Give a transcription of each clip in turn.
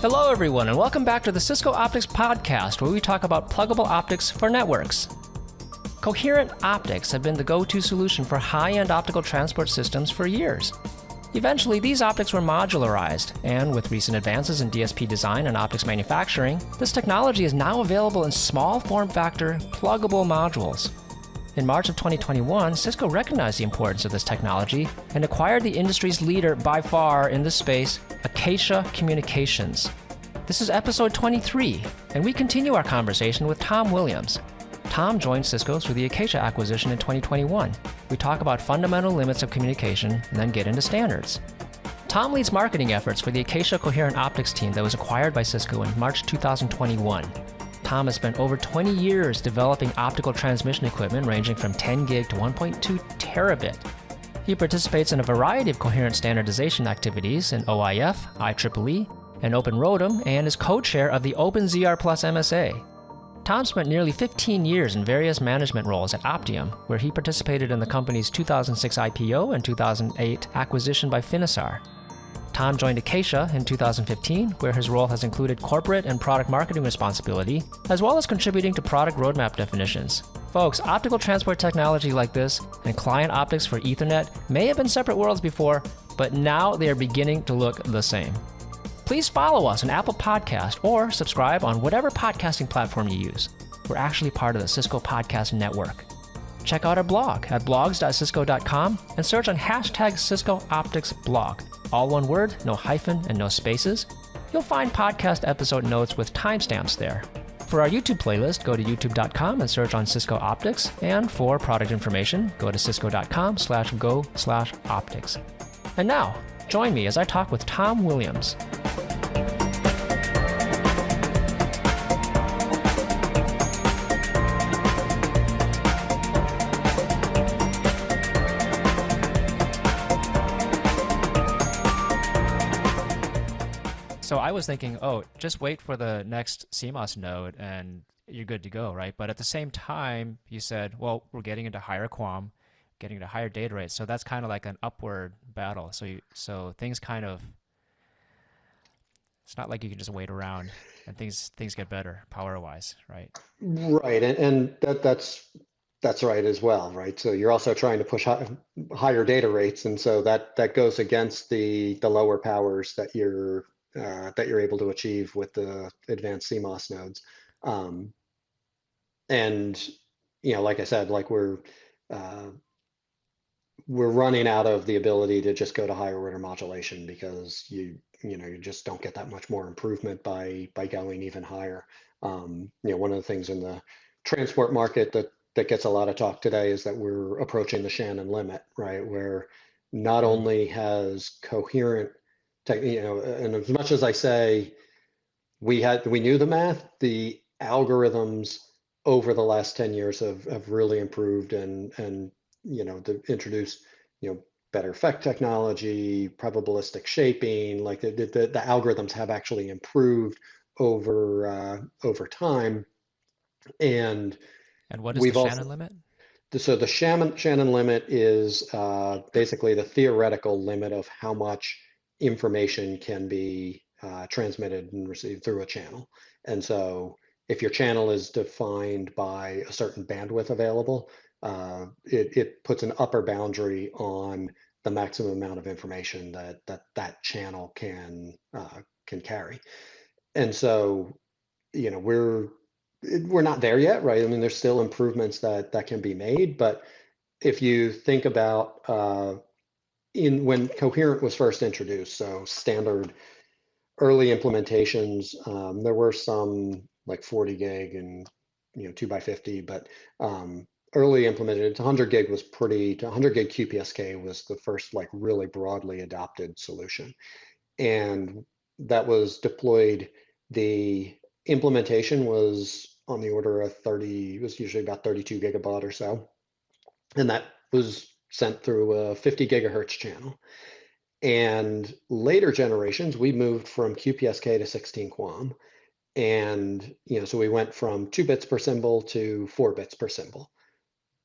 Hello, everyone, and welcome back to the Cisco Optics podcast, where we talk about pluggable optics for networks. Coherent optics have been the go-to solution for high-end optical transport systems for years. Eventually, these optics were modularized, and with recent advances in DSP design and optics manufacturing, this technology is now available in small form factor, pluggable modules. In March of 2021, Cisco recognized the importance of this technology and acquired the industry's leader by far in this space, Acacia Communications. This is episode 23, and we continue our conversation with Tom Williams. Tom joined Cisco through the Acacia acquisition in 2021. We talk about fundamental limits of communication and then get into standards. Tom leads marketing efforts for the Acacia Coherent Optics team that was acquired by Cisco in March 2021. Tom has spent over 20 years developing optical transmission equipment ranging from 10 gig to 1.2 terabit. He participates in a variety of coherent standardization activities in OIF, IEEE, and Open ROADM, and is co-chair of the OpenZR Plus MSA. Tom spent nearly 15 years in various management roles at Optium, where he participated in the company's 2006 IPO and 2008 acquisition by Finisar. Tom joined Acacia in 2015, where his role has included corporate and product marketing responsibility, as well as contributing to product roadmap definitions. Folks, optical transport technology like this and client optics for Ethernet may have been separate worlds before, but now they are beginning to look the same. Please follow us on Apple Podcast or subscribe on whatever podcasting platform you use. We're actually part of the Cisco Podcast Network. Check out our blog at blogs.cisco.com and search on hashtag Cisco Optics Blog. All one word, no hyphen, and no spaces. You'll find podcast episode notes with timestamps there. For our YouTube playlist, go to youtube.com and search on Cisco Optics. And for product information, go to cisco.com/go/optics. And now, join me as I talk with Tom Williams. So I was thinking, just wait for the next CMOS node and you're good to go, right? But at the same time, you said, well, we're getting into higher QAM, getting into higher data rates. So that's kind of like an upward battle. So things kind of, it's not like you can just wait around and things get better power-wise, right? Right, and that's right as well, right? So you're also trying to push higher data rates, and so that goes against the lower powers that you're able to achieve with the advanced CMOS nodes. And like I said, like we're running out of the ability to just go to higher order modulation because you just don't get that much more improvement by going even higher. One of the things in the transport market that gets a lot of talk today is that we're approaching the Shannon limit, right? Where not only has coherent and as much as I say we knew the math, the algorithms over the last 10 years have really improved and introduced better effect technology, probabilistic shaping, like the algorithms have actually improved over time. And what is the Shannon limit? So the Shannon limit is basically the theoretical limit of how much information can be transmitted and received through a channel. And so if your channel is defined by a certain bandwidth available, it puts an upper boundary on the maximum amount of information that channel can carry. And so, we're not there yet, right? I mean, there's still improvements that can be made, but if you think about when Coherent was first introduced, so standard early implementations, there were some like 40 gig and 2x50, but early implemented 100 gig was 100 gig QPSK was the first like really broadly adopted solution, and that was deployed. The implementation was on the order of 30, it was usually about 32 gigabaud or so, and that was sent through a 50 gigahertz channel. And later generations, we moved from QPSK to 16 QAM. And so we went from 2 bits per symbol to 4 bits per symbol,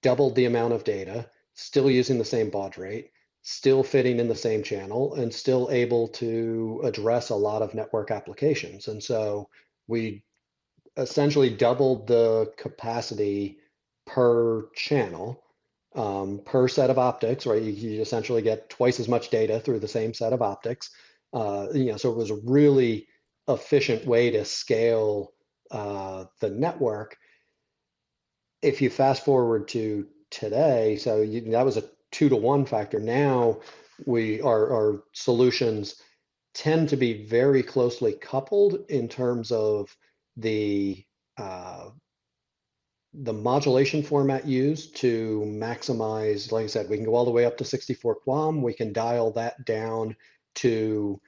doubled the amount of data, still using the same baud rate, still fitting in the same channel and still able to address a lot of network applications. And so we essentially doubled the capacity per channel, per set of optics, right? You essentially get twice as much data through the same set of optics. So it was a really efficient way to scale the network. If you fast forward to today, that was a 2-to-1 factor. Now our solutions tend to be very closely coupled in terms of the uh, the modulation format used to maximize, like I said, we can go all the way up to 64 QAM. We can dial that down to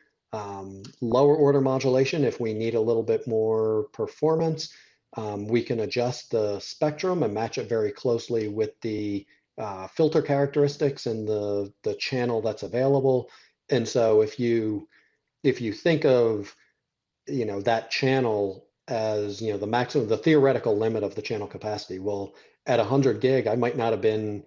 lower order modulation if we need a little bit more performance. We can adjust the spectrum and match it very closely with the filter characteristics and the channel that's available. And so if you think of that channel as the maximum, the theoretical limit of the channel capacity, well, at 100 gig I might not have been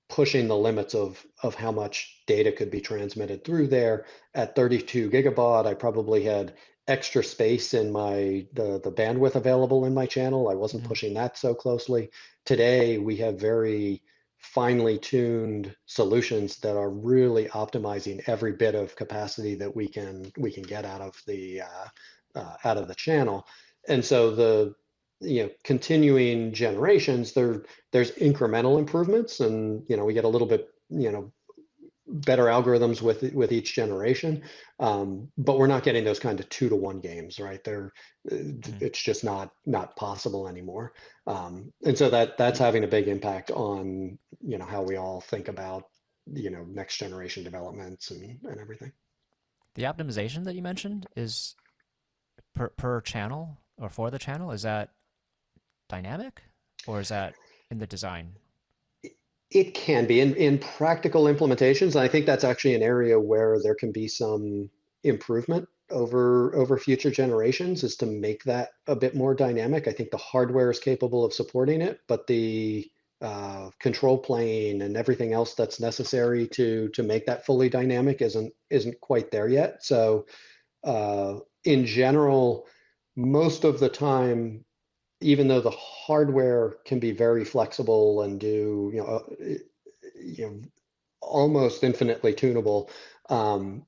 pushing the limits of how much data could be transmitted through there. At 32 gigabaud, I probably had extra space in the bandwidth available in my channel. I wasn't Mhm. pushing that so closely. Today, we have very finely tuned solutions that are really optimizing every bit of capacity that we can get out of the channel. And so continuing generations, there's incremental improvements, and we get a little bit better algorithms with each generation, but we're not getting those kind of 2-to-1 games, right? Mhm. It's just not possible anymore, and so that's The having a big impact on how we all think about next generation developments and everything. the optimization that you mentioned is per channel or for the channel. Is that dynamic or is that in the design? It can be in practical implementations. I think that's actually an area where there can be some improvement over future generations, is to make that a bit more dynamic. I think the hardware is capable of supporting it, but the control plane and everything else that's necessary to make that fully dynamic isn't quite there yet. So in general, most of the time, even though the hardware can be very flexible and do almost infinitely tunable, um,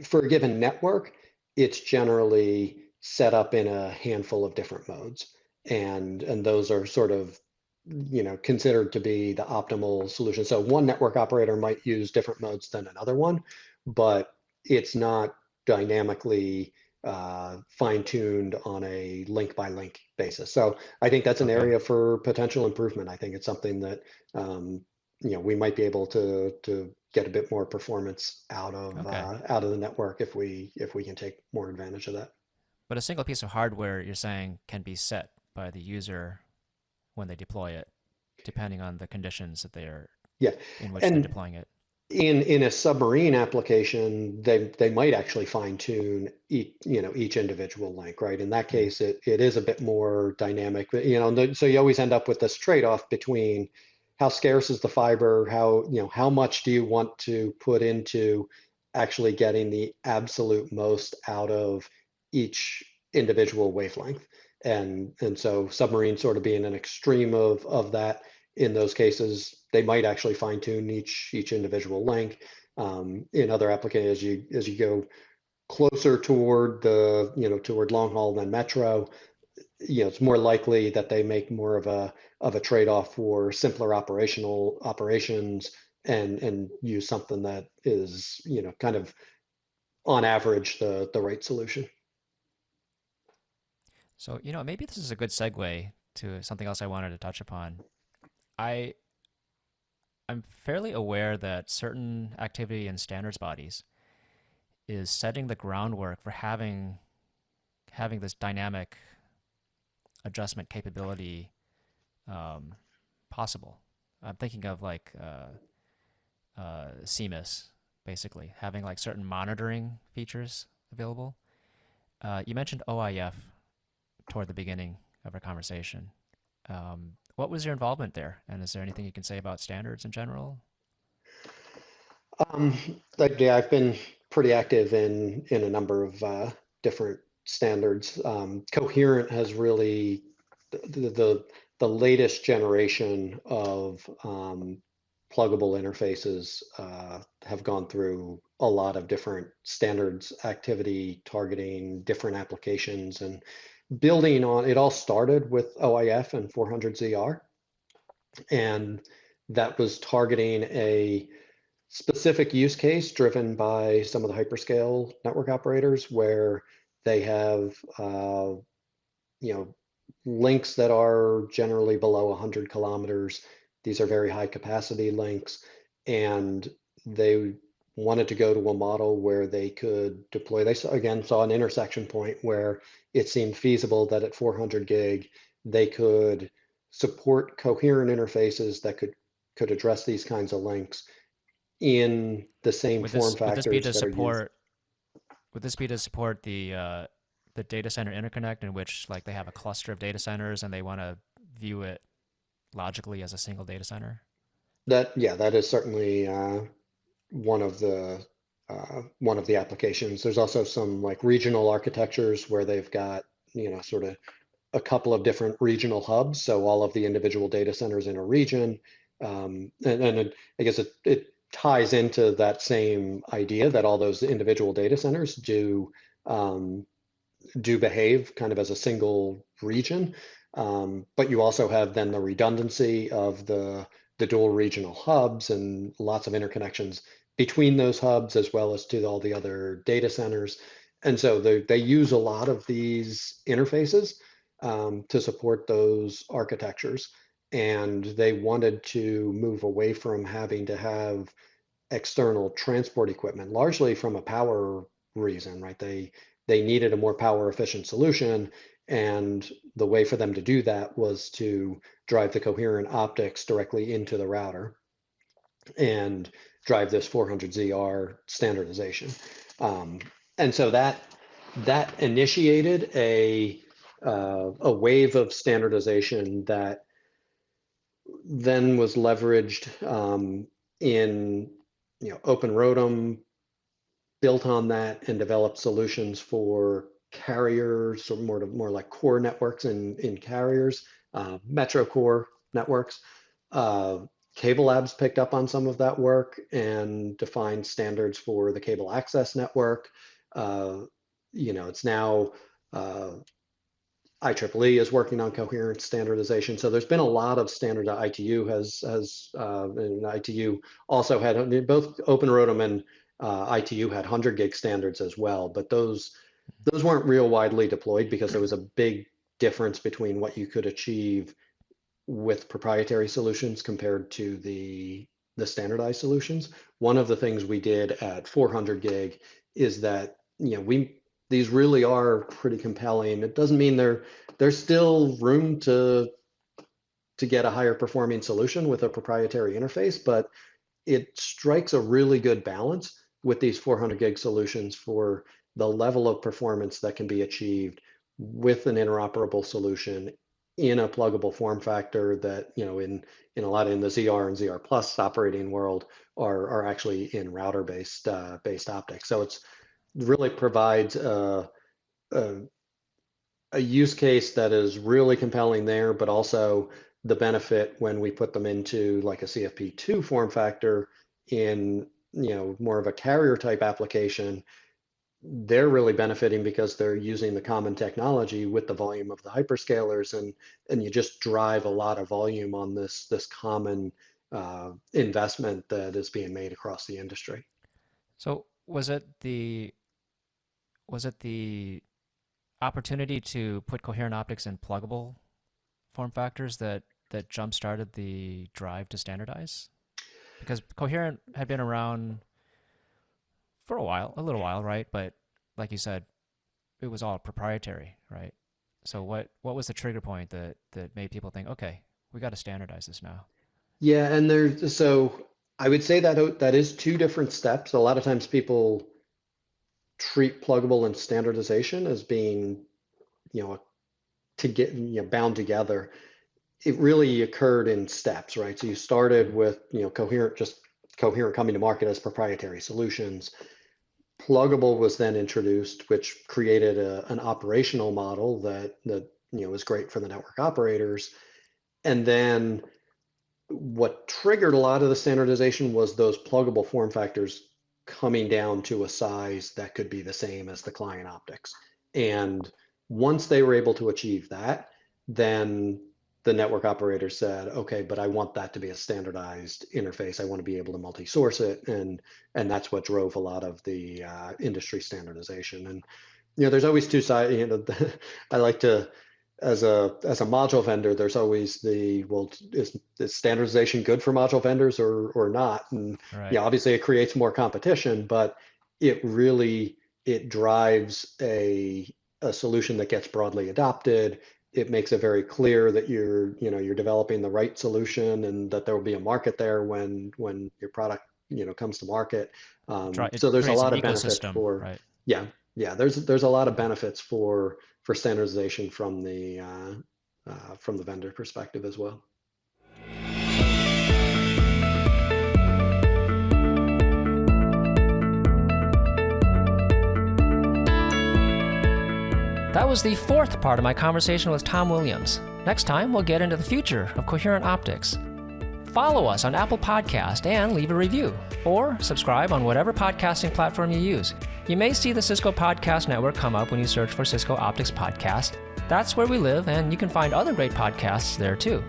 for a given network, it's generally set up in a handful of different modes, and those are sort of considered to be the optimal solution. So one network operator might use different modes than another one, but it's not dynamically fine-tuned on a link by link basis. So I think that's an Okay. area for potential improvement. I think it's something that um, we might be able to get a bit more performance Okay. out of the network if we can take more advantage of that. But a single piece of hardware you're saying can be set by the user when they deploy it, depending on the conditions that they're Yeah, in which they're and deploying it. in a submarine application, they might actually fine tune each individual link, right? In that Mm. case, it is a bit more dynamic, but, so you always end up with this trade-off between how scarce is the fiber, how much do you want to put into actually getting the absolute most out of each individual wavelength, and so submarine sort of being an extreme of that. In those cases, they might actually fine tune each individual link. In other applications, as you go closer toward toward long haul than metro, it's more likely that they make more of a trade-off for simpler operations, and use something that is kind of on average the right solution. So, maybe this is a good segue to something else I wanted to touch upon. I I'm fairly aware that certain activity in standards bodies is setting the groundwork for having this dynamic adjustment capability um, possible. I'm thinking of like CMIS, basically having like certain monitoring features available. You mentioned OIF toward the beginning of our conversation. What was your involvement there, and is there anything you can say about standards in general? Um, yeah, I've been pretty active in a number of different standards. Coherent has really the latest generation of pluggable interfaces have gone through a lot of different standards activity targeting different applications and building on it. All started with OIF and 400ZR, and that was targeting a specific use case driven by some of the hyperscale network operators where they have you know links that are generally below 100 kilometers. These are very high capacity links, and they wanted to go to a model where they could deploy. They again saw an intersection point where it seemed feasible that at 400 gig they could support coherent interfaces that could address these kinds of links in the same Would form this be factors to that are used. support the data center interconnect in which like they have a cluster of data centers and they want to view it logically as a single data center? That, yeah, that is certainly one of the applications. There's also some like regional architectures where they've got, sort of a couple of different regional hubs. So all of the individual data centers in a region. I guess it ties into that same idea that all those individual data centers um, do behave kind of as a single region. But you also have then the redundancy of the dual regional hubs and lots of interconnections between those hubs as well as to all the other data centers. And so they use a lot of these interfaces to support those architectures. And they wanted to move away from having to have external transport equipment, largely from a power reason, right? They needed a more power efficient solution, and the way for them to do that was to drive the coherent optics directly into the router and drive this 400ZR standardization. Um, and so that initiated a wave of standardization that then was leveraged in Open ROADM, built on that and developed solutions for carriers, so more like core networks in carriers, metro core networks. Uh, Cable Labs picked up on some of that work and defined standards for the cable access network. Uh, it's now IEEE is working on coherent standardization. So there's been a lot of standard. ITU and ITU also had both Open ROADM and ITU had 100 gig standards as well, but those weren't real widely deployed because there was a big difference between what you could achieve with proprietary solutions compared to the standardized solutions. One of the things we did at 400 gig is that these really are pretty compelling. It doesn't mean there's still room to get a higher performing solution with a proprietary interface, but it strikes a really good balance with these 400 gig solutions for the level of performance that can be achieved with an interoperable solution in a pluggable form factor that, in a lot in the ZR and ZR plus operating world are actually in router based optics. So it's really provides a a use case that is really compelling there, but also the benefit when we put them into like a CFP2 form factor in more of a carrier type application. They're really benefiting because they're using the common technology with the volume of the hyperscalers, and you just drive a lot of volume on this common investment that is being made across the industry. So was it the opportunity to put coherent optics in pluggable form factors that jump started the drive to standardize? Because coherent had been around for a while, a little while, right? But like you said, it was all proprietary, right? So what was the trigger point that made people think, okay, we got to standardize this now? Yeah, and there's so I would say that that is two different steps. A lot of times people treat pluggable and standardization as being, you know, to get bound together. It really occurred in steps, right? So you started with coherent just Coherent coming to market as proprietary solutions. Pluggable was then introduced, which created an operational model that was great for the network operators. And then what triggered a lot of the standardization was those pluggable form factors coming down to a size that could be the same as the client optics. And once they were able to achieve that, then the network operator said, okay, but I want that to be a standardized interface. I want to be able to multi-source it. And that's what drove a lot of the industry standardization. And, there's always two sides, I like to, as a module vendor, there's always well, is standardization good for module vendors or not? And Right. yeah, obviously it creates more competition, but it drives a solution that gets broadly adopted. It makes it very clear that you're developing the right solution and that there will be a market there when your product comes to market. It So there's a creates lot an of benefit ecosystem, for right? yeah, there's a lot of benefits for standardization from the vendor perspective as well. That was the fourth part of my conversation with Tom Williams. Next time, we'll get into the future of coherent optics. Follow us on Apple Podcast and leave a review, or subscribe on whatever podcasting platform you use. You may see the Cisco Podcast Network come up when you search for Cisco Optics Podcast. That's where we live, and you can find other great podcasts there too.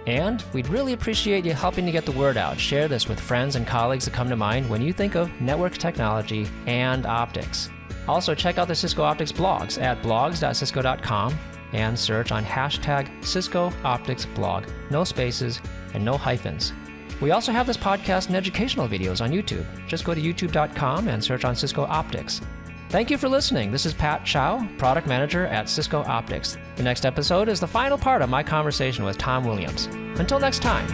And we'd really appreciate you helping to get the word out. Share this with friends and colleagues that come to mind when you think of network technology and optics. Also, check out the Cisco Optics blogs at blogs.cisco.com and search on hashtag Cisco Optics blog. No spaces and no hyphens. We also have this podcast and educational videos on YouTube. Just go to youtube.com and search on Cisco Optics. Thank you for listening. This is Pat Chow, Product Manager at Cisco Optics. The next episode is the final part of my conversation with Tom Williams. Until next time.